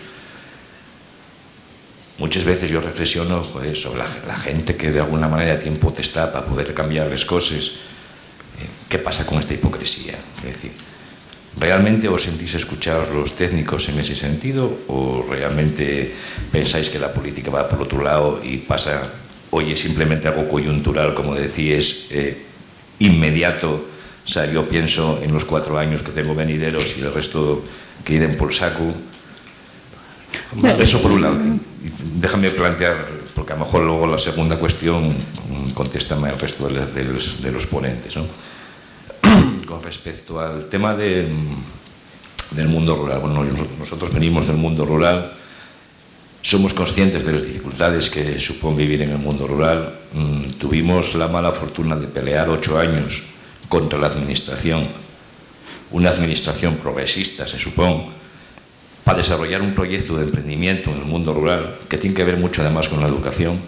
S7: muchas veces yo reflexiono sobre la gente que de alguna manera tiene potestad para poder cambiar las cosas. ¿Qué pasa con esta hipocresía? Es decir, ¿realmente os sentís escuchados los técnicos en ese sentido o realmente pensáis que la política va por otro lado y pasa, hoy es simplemente algo coyuntural, como decías, inmediato? O sea, yo pienso en los 4 años que tengo venideros y el resto que irán por saco. Eso por un lado. Déjame plantear, porque a lo mejor luego la segunda cuestión contéstame el resto de los ponentes, ¿no? Con respecto al tema del mundo rural. Bueno, nosotros venimos del mundo rural, somos conscientes de las dificultades que supone vivir en el mundo rural. Tuvimos la mala fortuna de pelear 8 años contra la administración, una administración progresista, se supone, para desarrollar un proyecto de emprendimiento en el mundo rural que tiene que ver mucho además con la educación.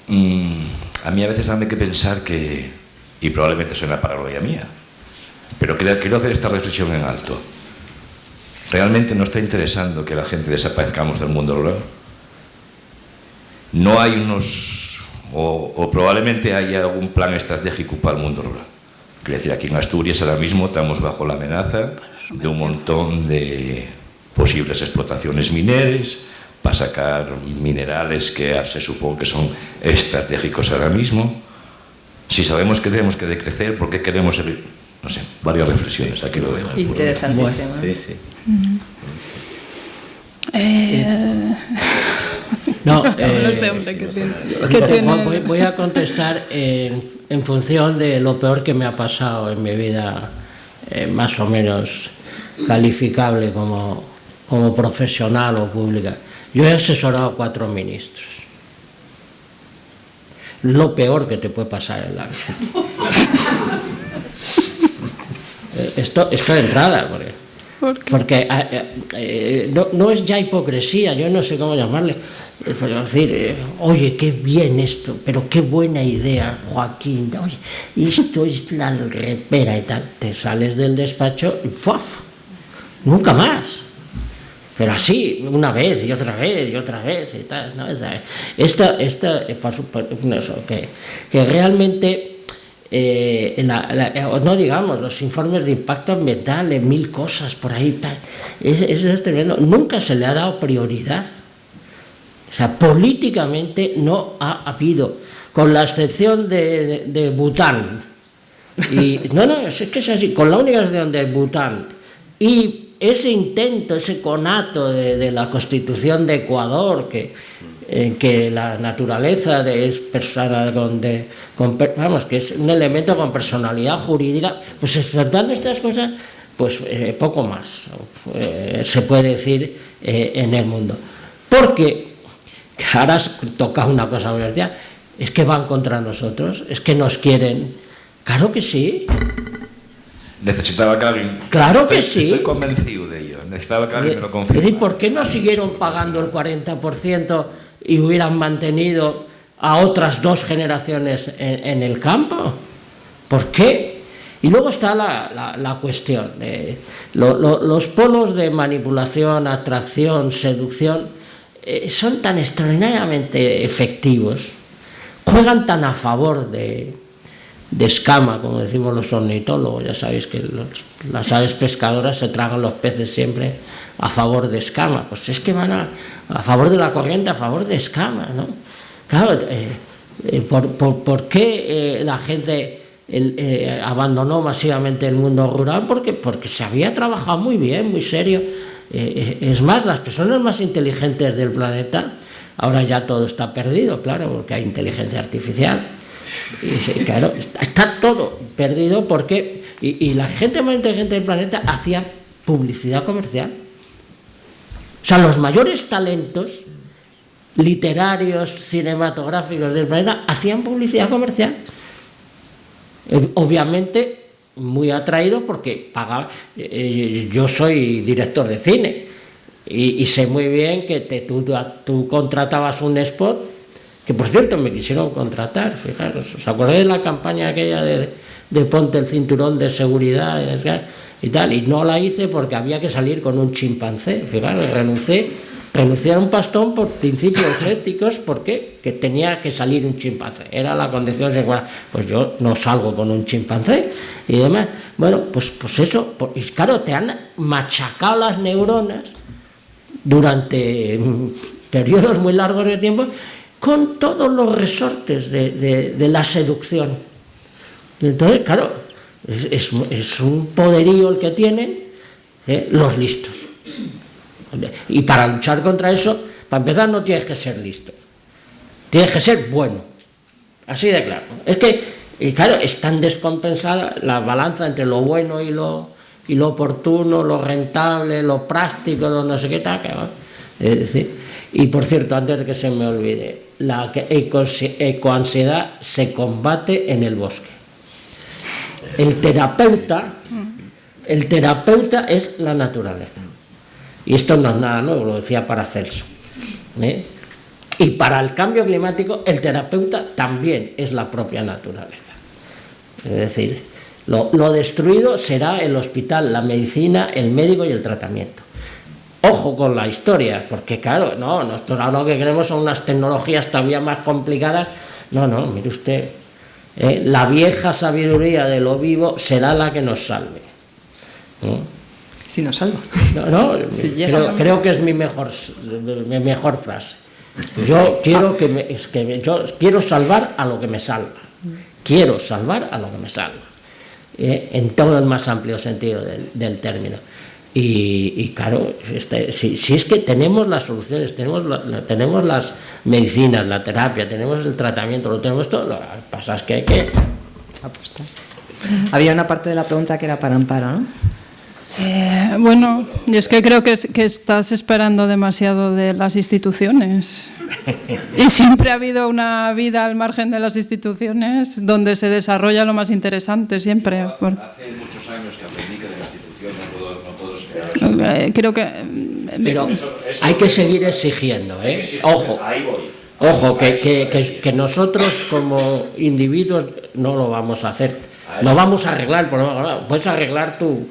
S7: A mí a veces dame que pensar que, y probablemente sea una paranoia mía, pero quiero hacer esta reflexión en alto. ¿Realmente no está interesando que la gente desaparezcamos del mundo rural? No hay o probablemente haya algún plan estratégico para el mundo rural. Quiero decir, aquí en Asturias ahora mismo estamos bajo la amenaza de un montón de posibles explotaciones mineras para sacar minerales que se supone que son estratégicos ahora mismo. Si sabemos que tenemos que decrecer, ¿por qué queremos ser? No sé, varias reflexiones, aquí lo dejo.
S1: Interesantísimo.
S4: Sí, sí.
S2: No, voy a contestar en función de lo peor que me ha pasado en mi vida, más o menos calificable como profesional o pública. Yo he asesorado a 4 ministros. Lo peor que te puede pasar en la vida. Esto de entrada, porque no es ya hipocresía, yo no sé cómo llamarle, pero decir, oye, qué bien esto, pero qué buena idea, Joaquín, oye, esto es la repera y tal. Te sales del despacho y ¡fuaf! Nunca más. Pero así, una vez y otra vez y otra vez y tal, ¿no? Que realmente, no digamos, los informes de impacto ambiental, de 1000 cosas por ahí, eso es tremendo. Nunca se le ha dado prioridad. O sea, políticamente no ha habido, con la excepción de Bután. Y, no, es que es así, con la única excepción de Bután y ese intento, ese conato de la Constitución de Ecuador, en que la naturaleza es persona que es un elemento con personalidad jurídica, pues explotando estas cosas, pues poco más se puede decir en el mundo. Porque ahora has tocado una cosa muy divertida, es que van contra nosotros, es que nos quieren. Claro que sí.
S7: Necesitaba que alguien...
S2: Claro que sí.
S7: Estoy convencido de ello. Necesitaba que alguien me lo confirme.
S2: Es decir, ¿por qué no siguieron pagando el 40% y hubieran mantenido a otras 2 generaciones en el campo? ¿Por qué? Y luego está la cuestión. Los polos de manipulación, atracción, seducción son tan extraordinariamente efectivos, juegan tan a favor de escama, como decimos los ornitólogos. Ya sabéis que las aves pescadoras se tragan los peces siempre a favor de escama. Pues es que van a favor de la corriente, a favor de escama, ¿no? Claro, ¿por qué la gente abandonó masivamente el mundo rural? Porque se había trabajado muy bien, muy serio. Es más, las personas más inteligentes del planeta, ahora ya todo está perdido, claro, porque hay inteligencia artificial. Y claro, está todo perdido porque y la gente más inteligente del planeta hacía publicidad comercial. O sea, los mayores talentos literarios, cinematográficos del planeta hacían publicidad comercial. Obviamente muy atraído porque pagaba. Yo soy director de cine y sé muy bien que tú contratabas un spot. Que por cierto me quisieron contratar, fijaros, ¿os acordáis de la campaña aquella de ponte el cinturón de seguridad y tal? Y no la hice porque había que salir con un chimpancé, fijaros, renuncié a un pastón por principios éticos, porque que tenía que salir un chimpancé, era la condición sexual. Pues yo no salgo con un chimpancé y demás. Bueno, pues eso, y claro, te han machacado las neuronas durante periodos muy largos de tiempo, con todos los resortes de la seducción. Entonces, claro, es un poderío el que tienen los listos. Y para luchar contra eso, para empezar, no tienes que ser listo, tienes que ser bueno. Así de claro. Es que, y claro, es tan descompensada la balanza entre lo bueno y lo oportuno, lo rentable, lo práctico, lo no sé qué tal. Es decir, y por cierto, antes de que se me olvide, la ecoansiedad se combate en el bosque. El terapeuta es la naturaleza. Y esto no es nada nuevo, lo decía Paracelso. Y para el cambio climático, el terapeuta también es la propia naturaleza. Es decir, lo destruido será el hospital, la medicina, el médico y el tratamiento. Ojo con la historia, porque claro, nosotros ahora lo que queremos son unas tecnologías todavía más complicadas. No, mire usted, La vieja sabiduría de lo vivo será la que nos salve.
S1: Si nos salva.
S2: No,
S1: Si
S2: creo que es mi mejor frase. Yo quiero yo quiero salvar a lo que me salva. Quiero salvar a lo que me salva. En todo el más amplio sentido del término. Y claro, si es que tenemos las soluciones, tenemos las medicinas, la terapia, tenemos el tratamiento, lo tenemos todo, lo que pasa es que hay que
S1: apostar. Había una parte de la pregunta que era para Amparo, ¿no?
S3: Bueno, yo es que creo que estás esperando demasiado de las instituciones. Y siempre ha habido una vida al margen de las instituciones donde se desarrolla lo más interesante, siempre.
S7: Hace muchos años que aprendí que de la institución no puedo esperar.
S3: Creo que...
S2: Pero hay que seguir exigiendo, ¿eh? Ojo,
S7: ahí voy.
S2: Ojo, que nosotros como individuos no lo vamos a hacer. No vamos a arreglar el problema. Puedes arreglar tu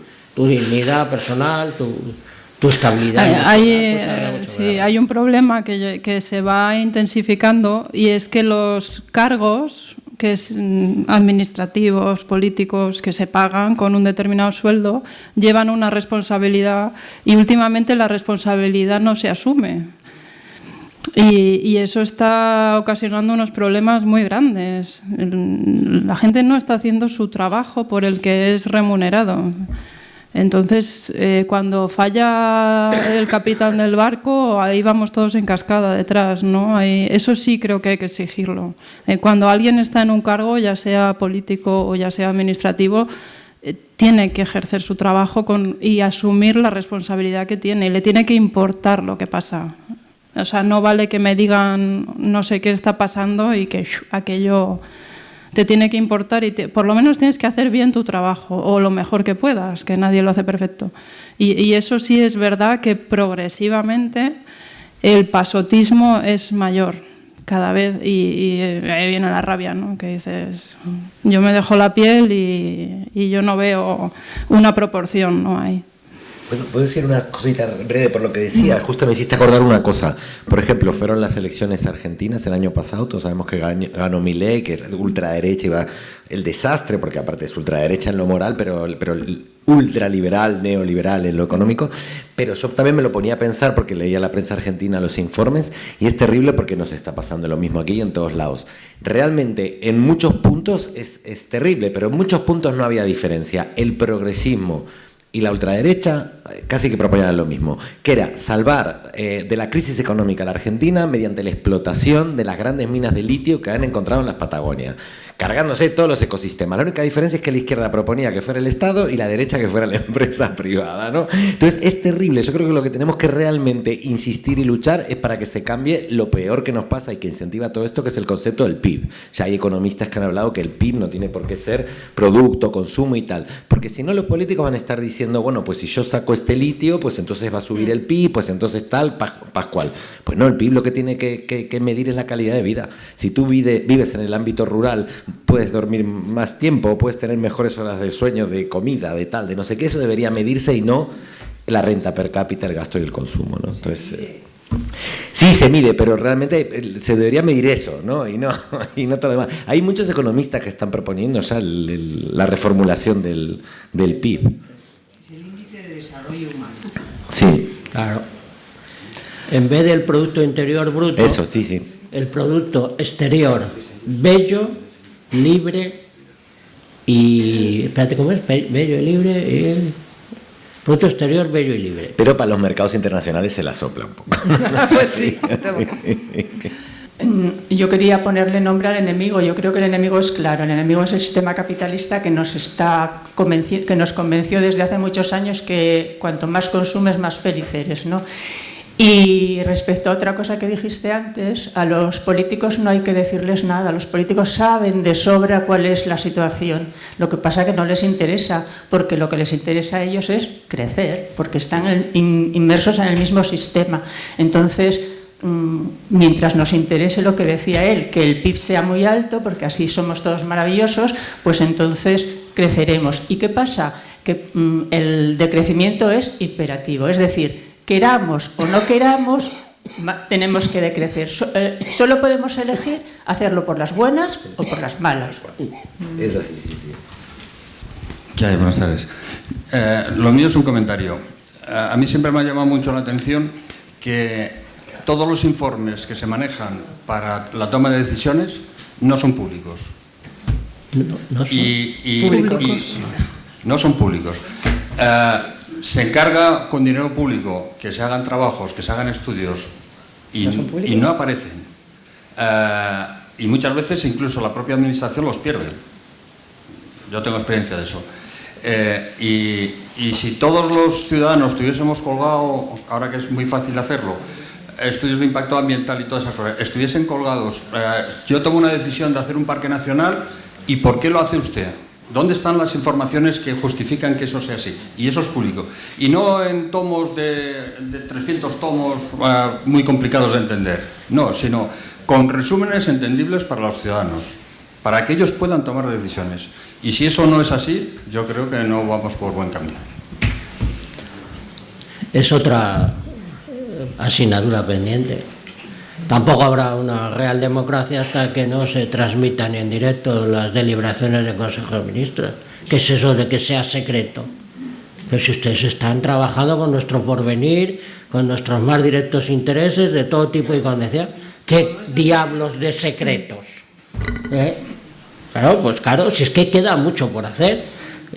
S2: dignidad personal, tu estabilidad.
S3: Hay un problema que se va intensificando, y es que los cargos administrativos, políticos, que se pagan con un determinado sueldo, llevan una responsabilidad, y últimamente la responsabilidad no se asume. Y eso está ocasionando unos problemas muy grandes. La gente no está haciendo su trabajo por el que es remunerado. Entonces, cuando falla el capitán del barco, ahí vamos todos en cascada detrás, ¿no? Eso sí creo que hay que exigirlo. Cuando alguien está en un cargo, ya sea político o ya sea administrativo, tiene que ejercer su trabajo y asumir la responsabilidad que tiene, y le tiene que importar lo que pasa. O sea, no vale que me digan no sé qué está pasando y que aquello te tiene que importar, y por lo menos tienes que hacer bien tu trabajo, o lo mejor que puedas, que nadie lo hace perfecto. Y eso sí es verdad, que progresivamente el pasotismo es mayor cada vez, y ahí viene la rabia, ¿no? Que dices, yo me dejo la piel y yo no veo una proporción, ¿no hay?
S4: ¿Puedo decir una cosita breve por lo que decía? Justo me hiciste acordar una cosa. Por ejemplo, fueron las elecciones argentinas el año pasado. Todos sabemos que ganó Milei, que es de ultraderecha, iba el desastre, porque aparte es ultraderecha en lo moral, pero ultraliberal, neoliberal en lo económico. Pero yo también me lo ponía a pensar, porque leía la prensa argentina los informes, y es terrible porque nos está pasando lo mismo aquí y en todos lados. Realmente, en muchos puntos es terrible, pero en muchos puntos no había diferencia. El progresismo y la ultraderecha casi que proponían lo mismo, que era salvar de la crisis económica a la Argentina mediante la explotación de las grandes minas de litio que han encontrado en las Patagonias, cargándose todos los ecosistemas. La única diferencia es que la izquierda proponía que fuera el Estado y la derecha que fuera la empresa privada, ¿no? Entonces es terrible. Yo creo que lo que tenemos que realmente insistir y luchar es para que se cambie lo peor que nos pasa y que incentiva todo esto, que es el concepto del PIB. Ya hay economistas que han hablado que el PIB no tiene por qué ser producto, consumo y tal, porque si no los políticos van a estar diciendo, bueno, pues si yo saco este litio, pues entonces va a subir el PIB, pues entonces tal, pascual. Pues no, el PIB lo que tiene que medir es la calidad de vida. Si tú vives en el ámbito rural, puedes dormir más tiempo, puedes tener mejores horas de sueño, de comida, de tal, de no sé qué, eso debería medirse, y no la renta per cápita, el gasto y el consumo, ¿no? Entonces, sí se mide, pero realmente se debería medir eso, ¿no? Y no todo lo demás. Hay muchos economistas que están proponiendo ya la reformulación del PIB.
S8: Es el índice de desarrollo humano.
S4: Sí.
S2: Claro. En vez del Producto Interior Bruto,
S4: eso, sí.
S2: El Producto Exterior bello, libre y... Espérate, ¿cómo es? Bello y libre y el Producto Exterior bello y libre.
S4: Pero para los mercados internacionales se la sopla un poco.
S1: Pues sí.
S8: Yo quería ponerle nombre al enemigo. Yo creo que el enemigo es claro. El enemigo es el sistema capitalista que nos convenció desde hace muchos años que cuanto más consumes, más feliz eres, ¿no? Y respecto a otra cosa que dijiste antes, a los políticos no hay que decirles nada. Los políticos saben de sobra cuál es la situación. Lo que pasa es que no les interesa, porque lo que les interesa a ellos es crecer, porque están inmersos en el mismo sistema. Entonces, mientras nos interese lo que decía él, que el PIB sea muy alto, porque así somos todos maravillosos, pues entonces creceremos. ¿Y qué pasa? Que el decrecimiento es imperativo, es decir, queramos o no queramos, tenemos que decrecer. Solo podemos elegir hacerlo por las buenas o por las malas.
S4: Es así, sí.
S9: ¿Qué hay? Buenas tardes. Lo mío es un comentario. A mí siempre me ha llamado mucho la atención que todos los informes que se manejan para la toma de decisiones no son públicos.
S2: No
S9: son públicos. Se encarga con dinero público que se hagan trabajos, que se hagan estudios y no aparecen. Y muchas veces incluso la propia administración los pierde. Yo tengo experiencia de eso. Y si todos los ciudadanos tuviésemos colgado, ahora que es muy fácil hacerlo, estudios de impacto ambiental y todas esas cosas, estuviesen colgados, yo tomo una decisión de hacer un parque nacional, ¿y por qué lo hace usted? ¿Dónde están las informaciones que justifican que eso sea así? Y eso es público. Y no en tomos de 300 tomos muy complicados de entender. No, sino con resúmenes entendibles para los ciudadanos, para que ellos puedan tomar decisiones. Y si eso no es así, yo creo que no vamos por buen camino.
S2: Es otra asignatura pendiente. Tampoco habrá una real democracia hasta que no se transmitan en directo las deliberaciones del Consejo de Ministros. ¿Qué es eso de que sea secreto? Pero si ustedes están trabajando con nuestro porvenir, con nuestros más directos intereses de todo tipo y condición, ¿qué diablos de secretos? Claro, pues claro, si es que queda mucho por hacer.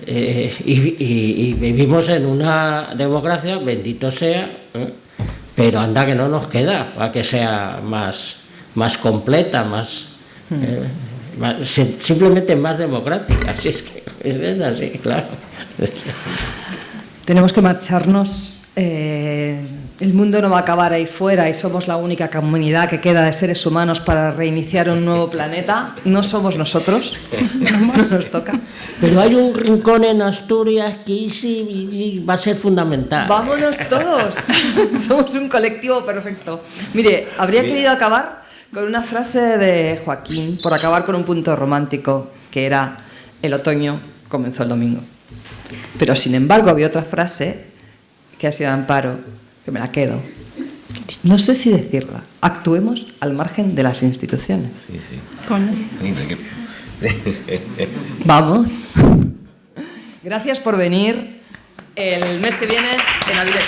S2: Y vivimos en una democracia, bendito sea, pero anda que no nos queda para que sea más completa, simplemente más democrática. Así es que es así, claro.
S1: Tenemos que marcharnos. El mundo no va a acabar ahí fuera y somos la única comunidad que queda de seres humanos para reiniciar un nuevo planeta. No somos nosotros, no nos toca.
S2: Pero hay un rincón en Asturias que sí va a ser fundamental.
S1: ¡Vámonos todos! Somos un colectivo perfecto. Mire, habría querido acabar con una frase de Joaquín, por acabar con un punto romántico, que era: el otoño comenzó el domingo. Pero sin embargo había otra frase que ha sido Amparo, que me la quedo. No sé si decirla. Actuemos al margen de las instituciones.
S4: Sí.
S1: Vamos. Gracias por venir el mes que viene en Avilés.